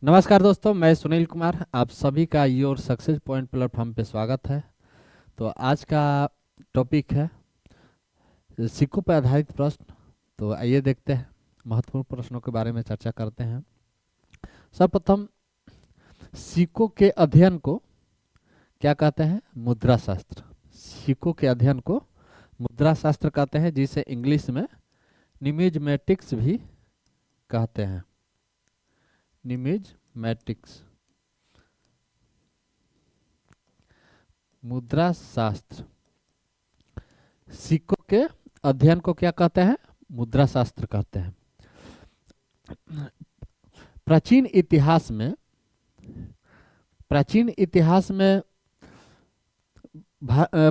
नमस्कार दोस्तों, मैं सुनील कुमार। आप सभी का योर सक्सेस पॉइंट प्लेटफॉर्म पे स्वागत है। तो आज का टॉपिक है सिक्कों पर आधारित प्रश्न। तो आइए देखते हैं, महत्वपूर्ण प्रश्नों के बारे में चर्चा करते हैं। सर्वप्रथम, सिक्कों के अध्ययन को क्या कहते हैं? मुद्रा शास्त्र। सिक्कों के अध्ययन को मुद्रा शास्त्र कहते हैं, जिसे इंग्लिश में न्यूमिज्मेटिक्स भी कहते हैं। न्यूमिज्मेटिक्स, मुद्रा शास्त्र। सिक्कों के अध्ययन को क्या कहते हैं? मुद्रा शास्त्र कहते हैं। प्राचीन इतिहास में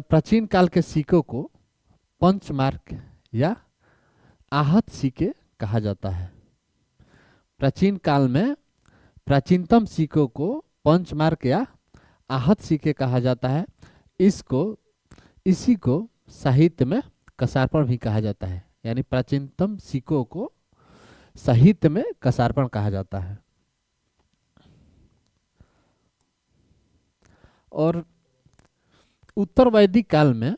प्राचीन काल के सिक्कों को पंचमार्क या आहत सिक्के कहा जाता है। प्राचीन काल में प्राचीनतम सिक्कों को पंचमार्क या आहत सिक्के कहा जाता है। इसी को साहित्य में कसार्पण भी कहा जाता है, यानी प्राचीनतम सिक्कों को साहित्य में कसार्पण कहा जाता है। और उत्तर वैदिक काल में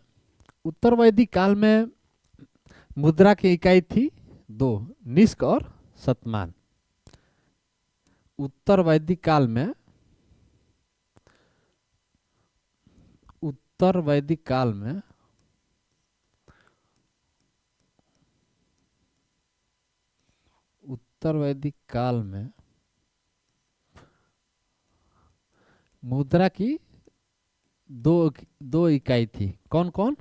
मुद्रा की इकाई थी दो, निष्क और शतमान। उत्तर वैदिक काल में मुद्रा की दो इकाई थी। कौन कौन?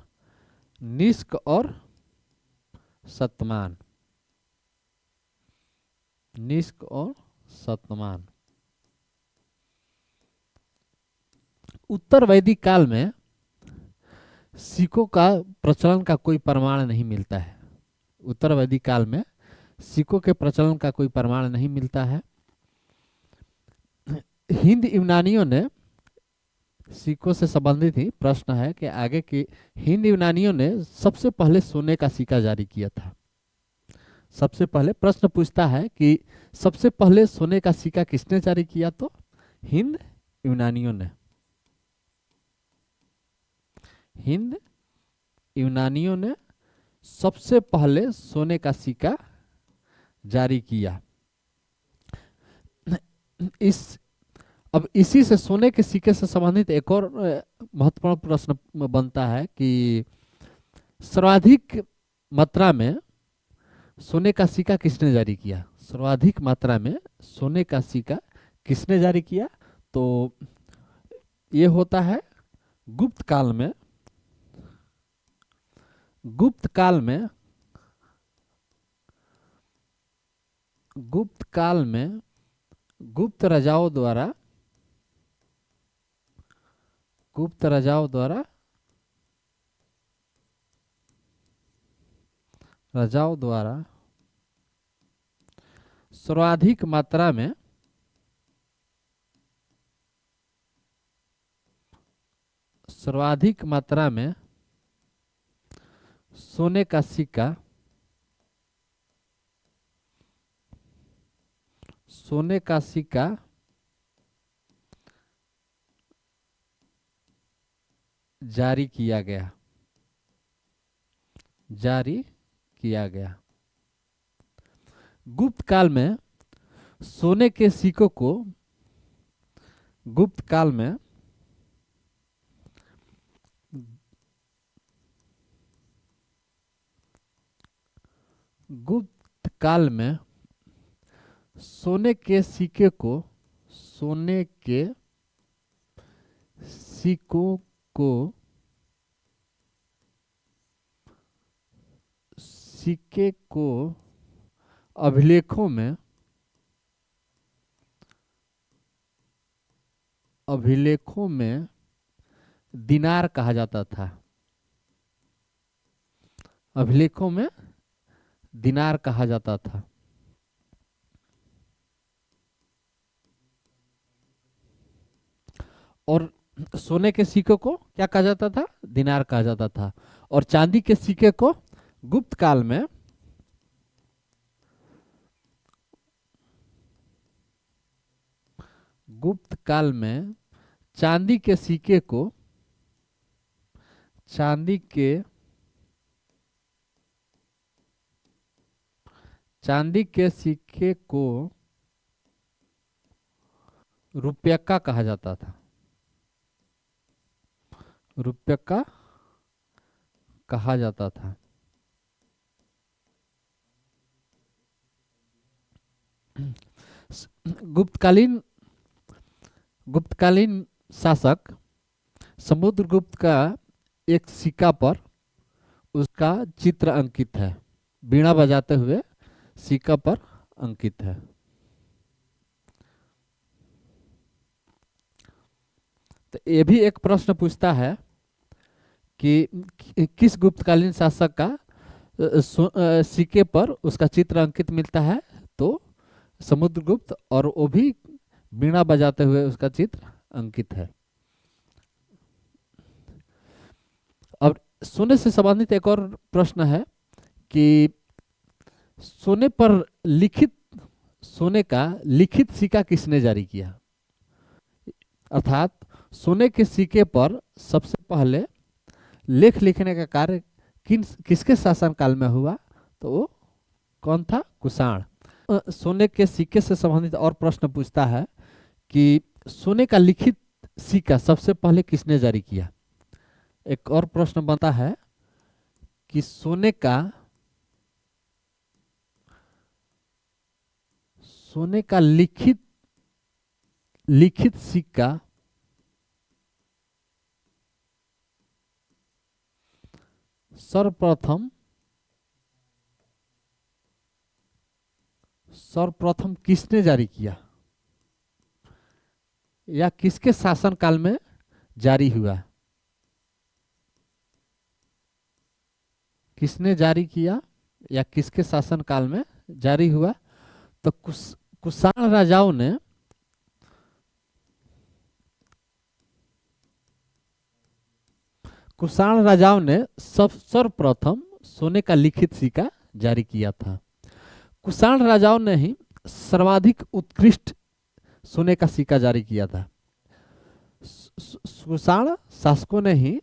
निष्क और शतमान। निष्क और शतमान। उत्तर वैदिक काल में सिक्कों का प्रचलन का कोई प्रमाण नहीं मिलता है। उत्तर वैदिक काल में सिक्कों के प्रचलन का कोई प्रमाण नहीं मिलता है। हिंद यूनानियों ने सिक्कों से संबंधित ही प्रश्न है कि आगे की हिंद यूनानियों ने सबसे पहले सोने का सिक्का जारी किया था। सबसे पहले प्रश्न पूछता है कि सबसे पहले सोने का सिक्का किसने जारी किया? तो हिंद यूनानियों ने। हिंद यूनानियों ने सबसे पहले सोने का सिक्का जारी किया। अब इसी से सोने के सिक्के से संबंधित एक और महत्वपूर्ण प्रश्न बनता है कि सर्वाधिक मात्रा में सोने का सिक्का किसने जारी किया? सर्वाधिक मात्रा में सोने का सिक्का किसने जारी किया? तो ये होता है गुप्त काल में गुप्त राजाओं द्वारा सर्वाधिक मात्रा में सोने का सिक्का जारी किया गया। गुप्त काल में सोने के सिक्कों को गुप्त काल में सोने के सिक्कों को अभिलेखों में दिनार कहा जाता था। अभिलेखों में दिनार कहा जाता था। और सोने के सिक्के को क्या कहा जाता था? दिनार कहा जाता था। और चांदी के सिक्के को गुप्त काल में गुप्त काल में चांदी के सिक्के को चांदी के सिक्के को रुपयक्का कहा जाता था। रुपयक्का कहा जाता था। गुप्तकालीन शासक समुद्रगुप्त का एक सिक्का पर उसका चित्र अंकित है, बीड़ा बजाते हुए सिक्का पर अंकित है। तो ये भी एक प्रश्न पूछता है कि किस गुप्तकालीन शासक का सिक्के पर उसका चित्र अंकित मिलता है, तो समुद्रगुप्त, और वो भी बीड़ा बजाते हुए उसका चित्र अंकित है। अब सोने से संबंधित एक और प्रश्न है कि सोने का लिखित सिक्का किसने जारी किया? अर्थात सोने के सिक्के पर सबसे पहले लेख लिखने का कार्य किसके शासनकाल में हुआ? तो वो कौन था? कुषाण। सोने के सिक्के से संबंधित और प्रश्न पूछता है कि सोने का लिखित सिक्का सबसे पहले किसने जारी किया? एक और प्रश्न बनता है कि सोने का लिखित सिक्का सर्वप्रथम किसने जारी किया या किसके शासनकाल में जारी हुआ? किसने जारी किया या किसके शासनकाल में जारी हुआ? तो कुषाण राजाओं ने सर्वप्रथम सोने का लिखित सिक्का जारी किया था। कुषाण राजाओं ने ही सर्वाधिक उत्कृष्ट सोने का सिक्का जारी किया था। कुषाण शासकों ने ही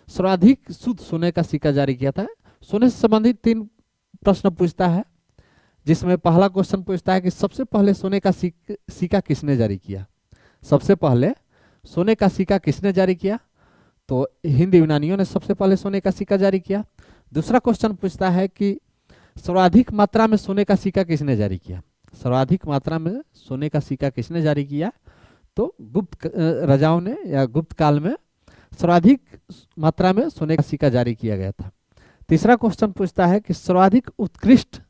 सर्वाधिक शुद्ध सोने का सिक्का जारी किया था। सोने से संबंधित 3 प्रश्न पूछता है, जिसमें पहला क्वेश्चन पूछता है कि सबसे पहले सोने का सिक्का किसने जारी किया? सबसे पहले सोने का सिक्का किसने जारी किया? तो हिंद यूनानियों ने सबसे पहले सोने का सिक्का जारी किया। दूसरा क्वेश्चन पूछता है कि सर्वाधिक मात्रा में सोने का सिक्का किसने जारी किया? सर्वाधिक मात्रा में सोने का सिक्का किसने जारी किया? तो गुप्त राजाओं ने या गुप्त काल में सर्वाधिक मात्रा में सोने का सिक्का जारी किया गया था। तीसरा क्वेश्चन पूछता है कि सर्वाधिक उत्कृष्ट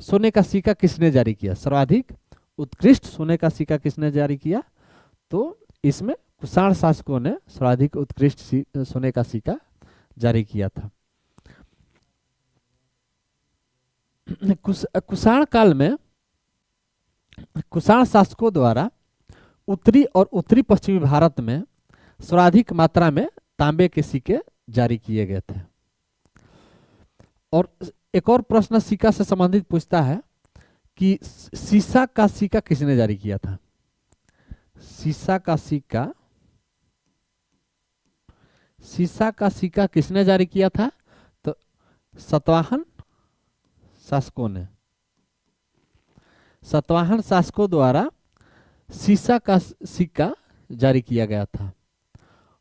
सोने का सिक्का किसने जारी किया? सर्वाधिक उत्कृष्ट सोने का सिक्का किसने जारी किया? तो इसमें कुषाण शासकों ने सर्वाधिक उत्कृष्ट सोने का सिक्का जारी किया था। कुषाण काल में कुषाण शासकों द्वारा उत्तरी और उत्तरी पश्चिमी भारत में सर्वाधिक मात्रा में तांबे के सिक्के जारी किए गए थे। और एक और प्रश्न सिक्का से संबंधित पूछता है कि सीसा का सिक्का किसने जारी किया था? सीसा का सिक्का किसने जारी किया था? तो सातवाहन शासकों द्वारा सीसा का सिक्का जारी किया गया था।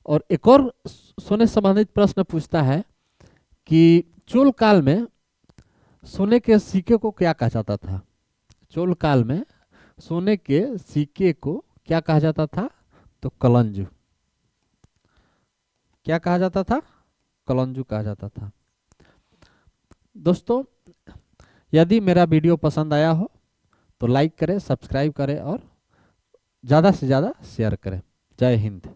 और एक और सोने संबंधित प्रश्न पूछता है कि चोल काल में सोने के सिक्के को क्या कहा जाता था? चोल काल में सोने के सिक्के को क्या कहा जाता था? तो कलंजू। क्या कहा जाता था? कलंजू कहा जाता था। दोस्तों, यदि मेरा वीडियो पसंद आया हो तो लाइक करें, सब्सक्राइब करें और ज़्यादा से ज़्यादा शेयर करें। जय हिंद।